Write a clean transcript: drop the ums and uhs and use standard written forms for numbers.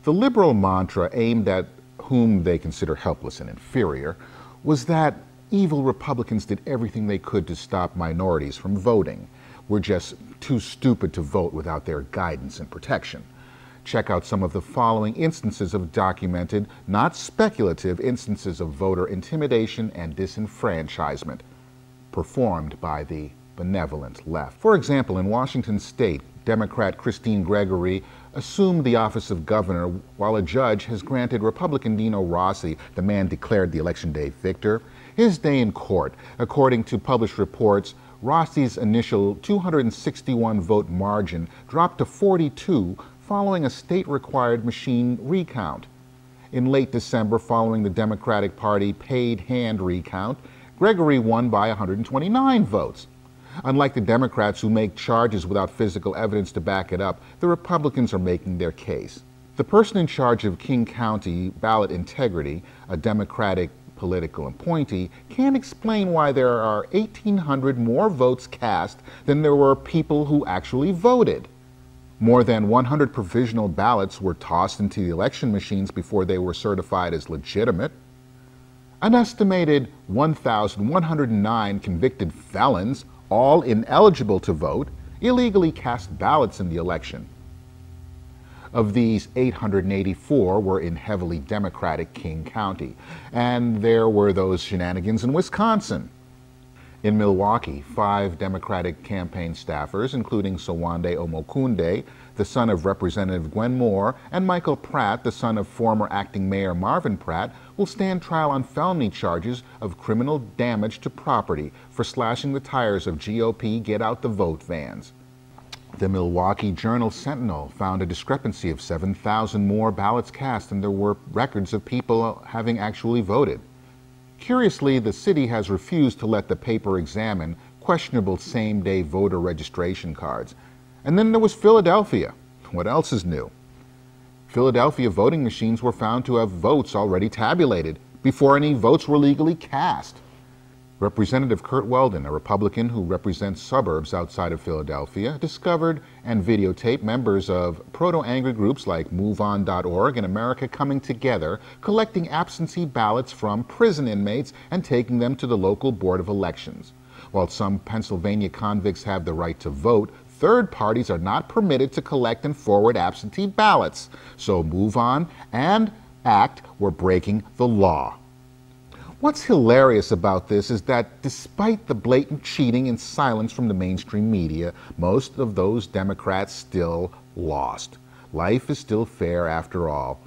The liberal mantra, aimed at whom they consider helpless and inferior, was that evil Republicans did everything they could to stop minorities from voting. We're just too stupid to vote without their guidance and protection. Check out some of the following instances of documented, not speculative, instances of voter intimidation and disenfranchisement performed by the benevolent left. For example, in Washington State, Democrat Christine Gregory assumed the office of governor while a judge has granted Republican Dino Rossi, the man declared the election day victor, his day in court. According to published reports, Rossi's initial 261 vote margin dropped to 42 following a state-required machine recount. In late December, following the Democratic Party paid hand recount, Gregory won by 129 votes. Unlike the Democrats who make charges without physical evidence to back it up, the Republicans are making their case. The person in charge of King County ballot integrity, a Democratic political appointee, can't explain why there are 1,800 more votes cast than there were people who actually voted. More than 100 provisional ballots were tossed into the election machines before they were certified as legitimate. An estimated 1,109 convicted felons, all ineligible to vote, illegally cast ballots in the election. Of these, 884 were in heavily Democratic King County, and there were those shenanigans in Wisconsin. In Milwaukee, 5 Democratic campaign staffers, including Sowande Omokunde, the son of Representative Gwen Moore, and Michael Pratt, the son of former acting mayor Marvin Pratt, will stand trial on felony charges of criminal damage to property for slashing the tires of GOP Get Out the Vote vans. The Milwaukee Journal-Sentinel found a discrepancy of 7,000 more ballots cast than there were records of people having actually voted. Curiously, the city has refused to let the paper examine questionable same-day voter registration cards. And then there was Philadelphia. What else is new? Philadelphia voting machines were found to have votes already tabulated before any votes were legally cast. Representative Kurt Weldon, a Republican who represents suburbs outside of Philadelphia, discovered and videotaped members of proto-angry groups like MoveOn.org and America Coming Together collecting absentee ballots from prison inmates and taking them to the local Board of Elections. While some Pennsylvania convicts have the right to vote, third parties are not permitted to collect and forward absentee ballots. So MoveOn and ACT were breaking the law. What's hilarious about this is that despite the blatant cheating and silence from the mainstream media, most of those Democrats still lost. Life is still fair after all.